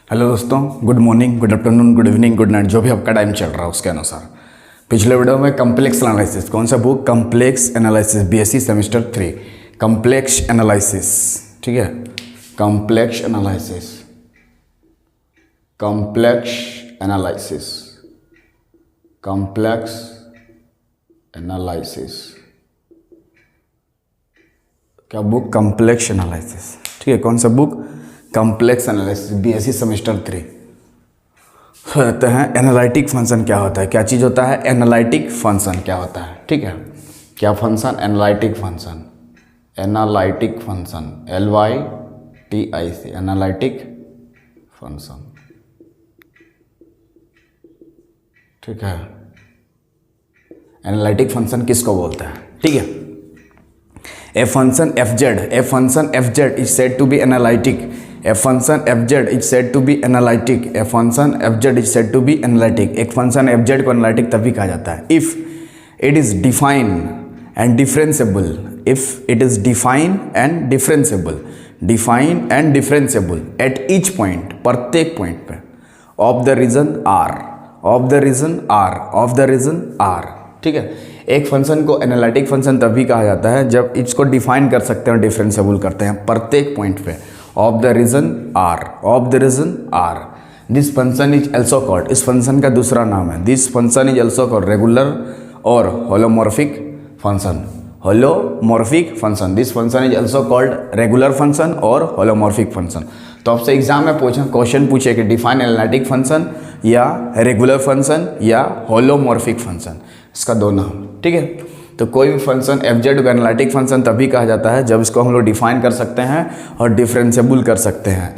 Hello दोस्तों, good morning, good afternoon, good evening, good night, जो भी आपका टाइम चल रहा है उसके अनुसार। पिछले वीडियो में कम्प्लेक्स एनालिसिस, कौन सा book? Complex analysis, BSc semester 3, complex analysis, ठीक है, complex analysis, complex analysis, complex analysis, क्या बुक? कम्प्लेक्स एनालिसिस, ठीक है। कौन सा book? Complex analysis, BSc semester 3। कहते हैं एनालिटिक फंक्शन क्या होता है, क्या चीज़ होता है? एनालिटिक फंक्शन क्या होता है, ठीक है। क्या function? Analytic function, analytic function, LYTIC, analytic function, ठीक है। एनालिटिक फंक्शन किसको बोलते हैं, ठीक है। A function fz is said to be analytic. A function fz is said to be analytic. A function fz is said to be analytic. एक function fz को analytic तभी कहा जाता है if it is defined and differentiable. If it is defined and differentiable, defined and differentiable at each point, प्रत्येक point पे, of the region R, of the region R, of the region R, ठीक है। एक function को analytic function तभी कहा जाता है जब इसको डिफाइन कर सकते हैं, डिफरेंशिएबल करते हैं प्रत्येक पॉइंट पे, of the region R, of the region R. This function is also called, इस फंक्शन का दूसरा नाम है, this function is also called regular और holomorphic function, holomorphic function. This function is also called regular function और holomorphic function. तो आपसे exam में क्वेश्चन पूछे कि डिफाइन एनालिटिक फंक्शन या रेगुलर फंक्शन या होलोमॉर्फिक फंक्शन, इसका दो नाम, ठीक है। तो कोई भी फंक्शन fz को एनालिटिक फंक्शन तभी कहा जाता है जब इसको हम लोग डिफाइन कर सकते हैं और डिफरेंशिएबल कर सकते हैं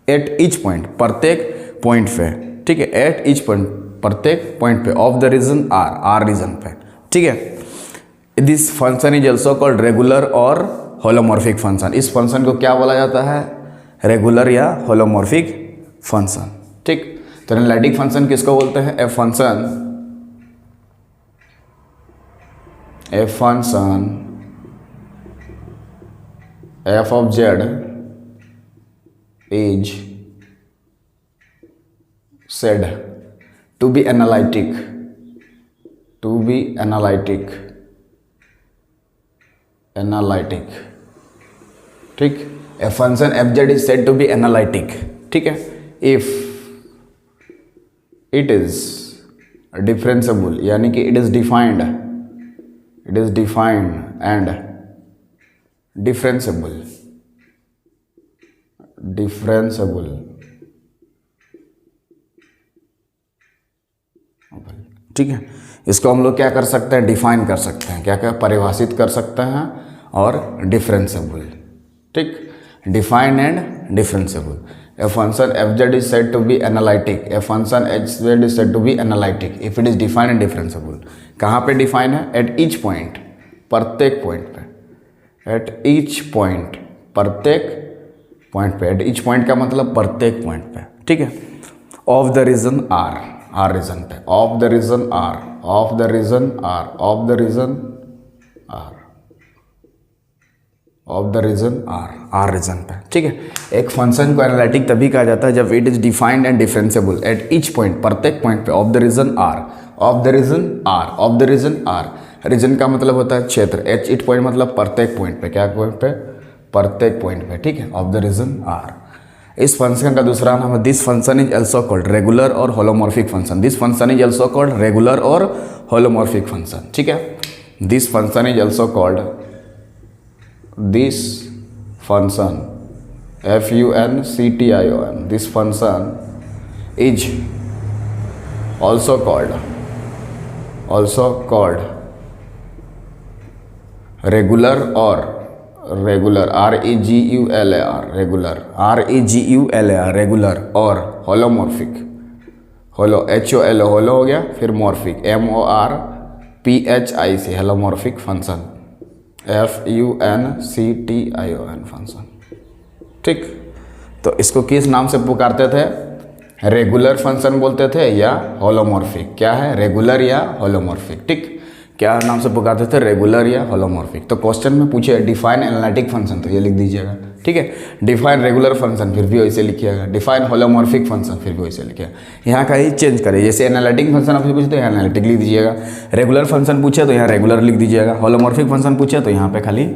एट ईच पॉइंट, प्रत्येक पॉइंट पे, ठीक है, एट ईच पॉइंट, प्रत्येक पॉइंट पे, of the region R, R region पे, ठीक है। This function is also called regular और होलोमॉर्फिक फंक्शन। इस फंक्शन को क्या बोला जाता है? रेगुलर या होलोमॉर्फिक फंक्शन, ठीक। तो एनालिटिक फंक्शन किसको बोलते हैं? A function f of z is said to be analytic, to be analytic, analytic, ठीक। A function fz is said to be analytic, ठीक है, if it is differentiable, यानी कि it is defined, it is defined and differentiable, differentiable, ठीक है। इसको हम लोग क्या कर सकते हैं? डिफाइन कर सकते हैं, क्या क्या परिभाषित कर सकते हैं, और डिफरेंशिएबल, ठीक, define and differentiable. A function fz is said to be analytic. A function hz is said to be analytic if it is defined and differentiable. कहाँ पे डिफाइन है? एट ईच पॉइंट, प्रत्येक पॉइंट पे, at each point, प्रत्येक point पे, at each point का मतलब प्रत्येक पॉइंट पे, ठीक है। Of the region R, R region पे, of the region R, of the region R, of the region R, of the region R, R region पे, ठीक है। एक फंक्शन को एनालिटिक तभी कहा जाता है जब it is defined and differentiable at each point, प्रत्येक पॉइंट पे, of the region R, of the region R, of the region R. Region का मतलब होता है क्षेत्र, एच ईच पॉइंट मतलब प्रत्येक पॉइंट पे, क्या पॉइंट पे? प्रत्येक पॉइंट पे, ठीक है, ऑफ द रीजन आर। इस फंक्शन का दूसरा नाम है, this function is also called regular और holomorphic function. This function is also called regular और होलोमॉर्फिक फंक्शन, ठीक है। This function is also called, this function function, this function is also called regular or regular, regular, regular, regular और holomorphic, holo, holo हो गया, फिर morphic, MORPHIC, holomorphic function, FUNCTION function, ठीक। तो इसको किस नाम से पुकारते थे? रेगुलर फंक्शन बोलते थे या होलोमॉर्फिक, क्या है? रेगुलर या होलोमॉर्फिक, ठीक। क्या नाम से पुकारते थे, रेगुलर या होलोमॉर्फिक। तो क्वेश्चन में पूछे डिफाइन एनालिटिक फंक्शन, तो ये लिख दीजिएगा, ठीक है। डिफाइन रेगुलर फंक्शन फिर भी वैसे लिखिएगा, डिफाइन होलोमॉर्फिक फंक्शन फिर भी वैसे लिखिएगा। यहाँ का ही चेंज करिए, जैसे एनालिटिक फंक्शन आपसे पूछे तो यहाँ एनालिटिक लिख दीजिएगा, रेगुलर फंक्शन पूछे तो यहाँ रेगुलर लिख दीजिएगा, होलोमॉर्फिक फंक्शन पूछे तो यहाँ पे खाली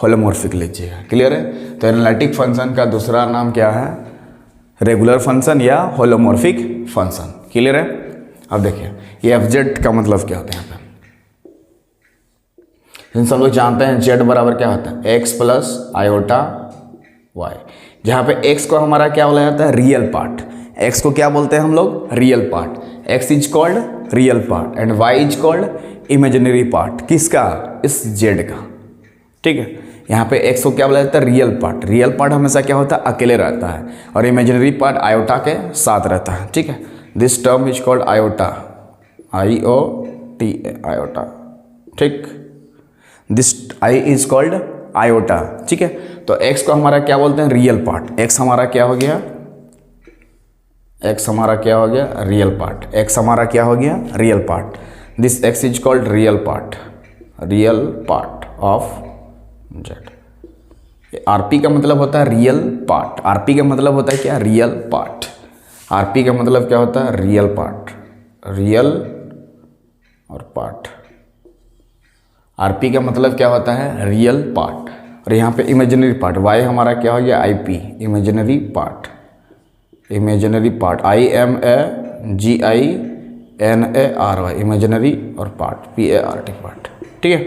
होलोमॉर्फिक लिखिएगा। क्लियर है। तो एनालिटिक फंक्शन का दूसरा नाम क्या है, रेगुलर फंक्शन या होलोमॉर्फिक फंक्शन। क्लियर है। अब देखिए ये एफ जेड का मतलब क्या होता है। यहाँ पे सब लोग जानते हैं जेड बराबर क्या होता है, एक्स प्लस आयोटा वाई, जहाँ पे एक्स को हमारा क्या बोला जाता है, रियल पार्ट। एक्स को क्या बोलते हैं हम लोग, real part. X is called real part and Y is called imaginary part. किसका, इस जेड का, ठीक है। यहाँ पे एक्स को क्या बोला जाता है, रियल पार्ट। रियल पार्ट हमेशा क्या होता है, अकेले रहता है, और इमेजिनरी पार्ट आयोटा के साथ रहता है, ठीक है। This term is called iota, IOTA, iota, ठीक। This I is called iota, ठीक है। तो एक्स को हमारा क्या बोलते हैं, रियल पार्ट। एक्स हमारा क्या हो गया, एक्स हमारा क्या हो गया, रियल पार्ट। एक्स हमारा क्या हो गया, real part. This x is called real part, real part of Z. RP का मतलब होता है रियल पार्ट। आरपी का मतलब होता है क्या, रियल पार्ट। आरपी का मतलब क्या होता है, रियल पार्ट, रियल और पार्ट। आरपी का मतलब क्या होता है, रियल पार्ट। और यहाँ पे इमेजिनरी पार्ट, वाई हमारा क्या हो गया, IP, imaginary part. Imaginary part, IMAGINARY, imaginary और पार्ट, PART पार्ट, ठीक है।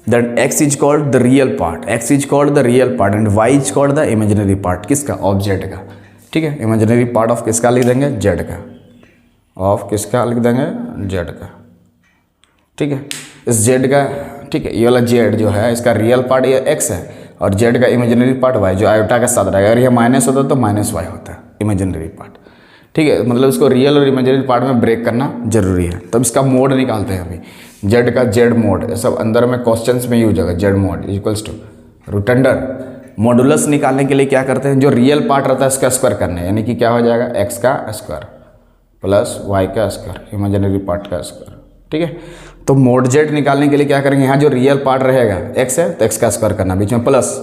That X is called the real part, X is called the real part and Y is called the imaginary part. किसका, of Z का, ठीक है। Imaginary part of किसका लिख देंगे, जेड का। ऑफ किसका लिख देंगे, जेड का, ठीक है। इस जेड का, ठीक है, ये वाला जेड जो है इसका रियल पार्ट ये एक्स है और जेड का इमेजिनरी पार्ट वाई, जो आयोटा के साथ रहेगा। अगर ये माइनस होता तो माइनस वाई होता है इमेजिनरी पार्ट, ठीक है। मतलब इसको रियल और इमेजिनरी पार्ट में ब्रेक करना जरूरी है। तब इसका मोड निकालते हैं अभी, जेड का जेड मोड, सब अंदर में क्वेश्चंस में यूज होगा। Z mod equals to root under modulus निकालने के लिए क्या करते हैं, जो रियल पार्ट रहता है इसका स्क्वायर करने, यानी कि क्या हो जाएगा, एक्स का स्क्वायर प्लस वाई का स्क्वायर, इमेजिनरी पार्ट का स्क्वायर, ठीक है। तो मोड जेड निकालने के लिए क्या करेंगे, यहाँ जो रियल पार्ट रहेगा एक्स है तो एक्स का स्क्वायर करना, बीच में प्लस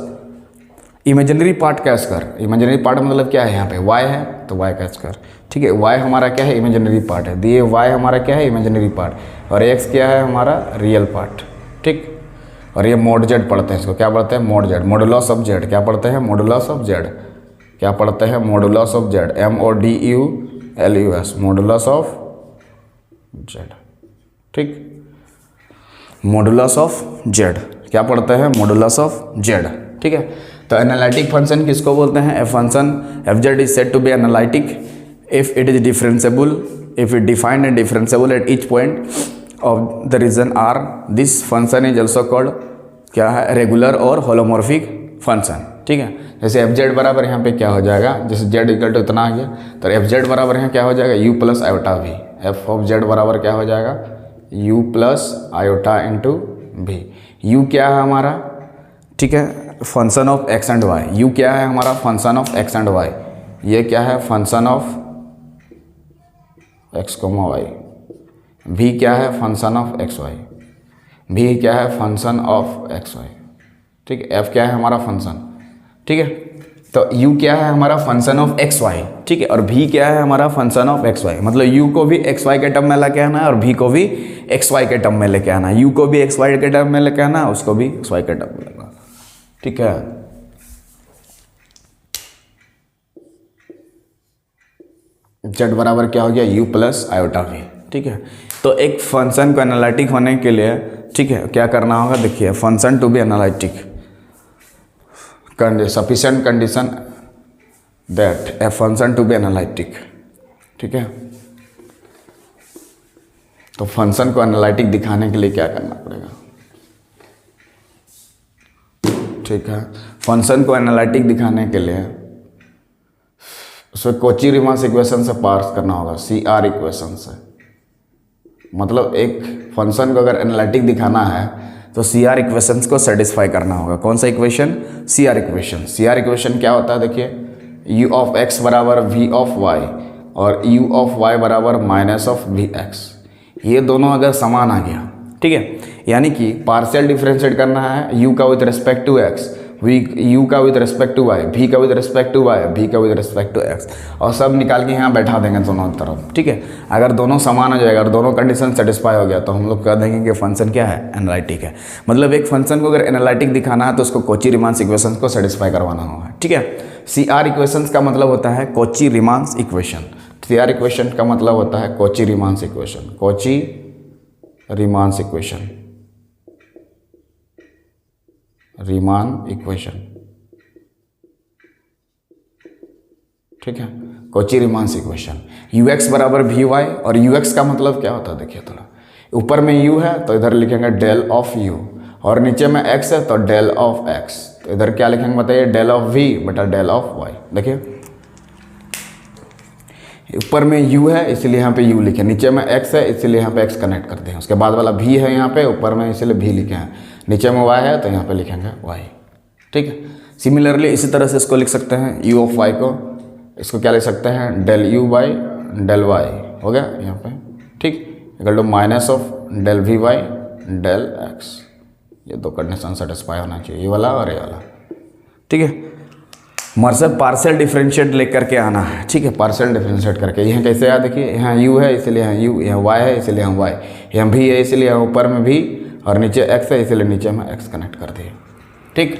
इमेजिनरी पार्ट का स्क्वायर। इमेजिनरी पार्ट मतलब क्या है, यहाँ पे वाई है तो वाई का स्क्वायर, ठीक है। वाई हमारा क्या है, इमेजिनरी पार्ट है, दिए वाई हमारा क्या है, इमेजिनरी पार्ट, और एक्स क्या है हमारा, रियल पार्ट, ठीक। और ये मोड जेड पढ़ते हैं, इसको क्या पढ़ते हैं, mode Z, modulus of Z. क्या पढ़ते हैं, मॉडुलस ऑफ जेड। क्या पढ़ते हैं, modulus of Z, MODULUS, modulus of Z, ठीक। मॉडुलस ऑफ जेड क्या पढ़ते हैं, मॉडुलस ऑफ जेड, ठीक है। तो एनालिटिक फंक्शन किसको बोलते हैं, F function F Z is said to be analytic if it is differentiable, if it defined and differentiable at each point of the region R. This function is also called क्या है, regular और holomorphic function, ठीक है। जैसे F Z बराबर यहाँ पे क्या हो जाएगा, जैसे जेड इक्वल टू इतना आ गया तो एफ जेड बराबर यहाँ क्या हो जाएगा, U plus iota V. F of Z बराबर क्या हो जाएगा, u प्लस आयोटा इंटू भी। यू क्या है हमारा, ठीक है, function of X and Y. U क्या है हमारा, function of X and Y. ये क्या है, function of X comma Y. भी क्या है, फंक्शन ऑफ एक्स वाई। भी क्या है, फंक्शन ऑफ एक्स वाई, ठीक है। एफ क्या है हमारा फंक्शन, ठीक है। तो u क्या है हमारा, फंक्शन ऑफ एक्स वाई, ठीक है। और v क्या है हमारा, फंक्शन ऑफ एक्स वाई। मतलब u को भी एक्स वाई के टर्म में लेके आना है और v को भी एक्स वाई के टर्म में लेके आना है। u को भी एक्स वाई के टर्म में लेके आना है, उसको भी एक्स वाई के टर्म में लेके आना, ठीक है। z बराबर क्या हो गया, u प्लस आयोटा v, ठीक है। तो एक फंक्शन को एनालिटिक होने के लिए, ठीक है, क्या करना होगा, देखिए function to be analytic, sufficient condition that a function to be analytic, ठीक है। तो फंक्शन को एनालिटिक दिखाने के लिए क्या करना पड़ेगा, ठीक है। फंक्शन को एनालिटिक दिखाने के लिए उसमें कोची रीमान इक्वेशन से पार्स करना होगा, CR इक्वेशन से। मतलब एक फंक्शन को अगर एनालिटिक दिखाना है तो CR इक्वेशंस को सेटिस्फाई करना होगा। कौन सा equation, CR equation. CR equation क्या होता है, देखिए u ऑफ x बराबर v ऑफ y और u ऑफ y बराबर माइनस ऑफ vx। ये दोनों अगर समान आ गया, ठीक है, यानी कि पार्शियल डिफरेंशिएट करना है u का with respect to x, u का with respect to y, v का with respect to y, v का विद रिस्पेक्ट टू x, और सब निकाल के यहाँ बैठा देंगे दोनों तरफ। ठीक है, अगर दोनों समान हो जाएगा और दोनों कंडीशन सेटिस्फाई हो गया तो हम लोग कह देंगे कि फंक्शन क्या है, एनालिटिक है। मतलब एक फंक्शन को अगर एनालिटिक दिखाना है तो उसको कॉची-रीमांस इक्वेशन को सेटिस्फाई करवाना होगा। ठीक है, CR इक्वेशंस का मतलब होता है कॉची-रीमांस इक्वेशन। CR इक्वेशन का मतलब होता है कॉची-रीमांस इक्वेशन, कॉची-रीमांस इक्वेशन, रीमान इक्वेशन। ठीक है, कॉची-रीमांस इक्वेशन। ux बराबर वी वाई, और ux का मतलब क्या होता है देखिए थोड़ा, ऊपर में u है तो इधर लिखेंगे डेल ऑफ u, और नीचे में x है तो डेल ऑफ x, तो इधर क्या लिखेंगे बताइए, डेल ऑफ v बटा डेल ऑफ y। देखिए ऊपर में u है इसलिए यहाँ पे u लिखे, नीचे में x है इसलिए यहाँ पे x कनेक्ट करते हैं, उसके बाद वाला v है यहाँ पे, ऊपर में इसलिए v लिखे हैं, नीचे में y है तो यहाँ पे लिखेंगे y। ठीक है, सिमिलरली इसी तरह से इसको लिख सकते हैं u ऑफ y को, इसको क्या लिख सकते हैं, del u by del y हो गया यहाँ पे। ठीक, equal to minus of del v by del x। ये दो कंडीशन सेटिस्फाई होना चाहिए, ये वाला और ये वाला। ठीक है, मतलब पार्शियल डिफरेंशिएट लेकर के आना है। ठीक है, पार्शियल डिफरेंशिएट करके यहाँ कैसे आया देखिए, यहाँ u है इसलिए यहाँ u, यहाँ y है इसलिए यहाँ y, यहाँ v है इसलिए यहाँ ऊपर में v, और नीचे x है इसलिए नीचे में x कनेक्ट कर दिए। ठीक,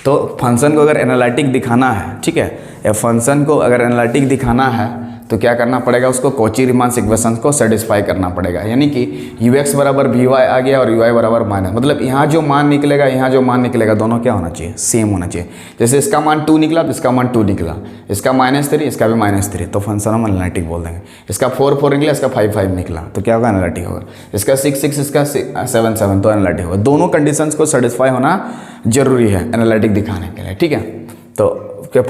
तो फंक्शन को अगर एनालिटिक दिखाना है, ठीक है, या फंक्शन को अगर एनालिटिक दिखाना है तो क्या करना पड़ेगा, उसको कॉची-रीमांस इक्वेशन को सेटिस्फाई करना पड़ेगा। यानी कि ux बराबर वी वाई आ गया और uy बराबर माइनस, मतलब यहाँ जो मान निकलेगा यहाँ जो मान निकलेगा दोनों क्या होना चाहिए, सेम होना चाहिए। जैसे इसका मान 2 निकला तो इसका मान 2 निकला, इसका -3 इसका भी -3, तो फंक्शन हम एनालिटिक बोल देंगे। इसका 4 निकला, इसका 5 निकला, तो क्या होगा, एनालिटिक होगा। इसका 6 इसका 7 तो एनालिटिक होगा। दोनों कंडीशंस को सेटिस्फाई होना जरूरी है एनालिटिक दिखाने के लिए। ठीक है, तो क्या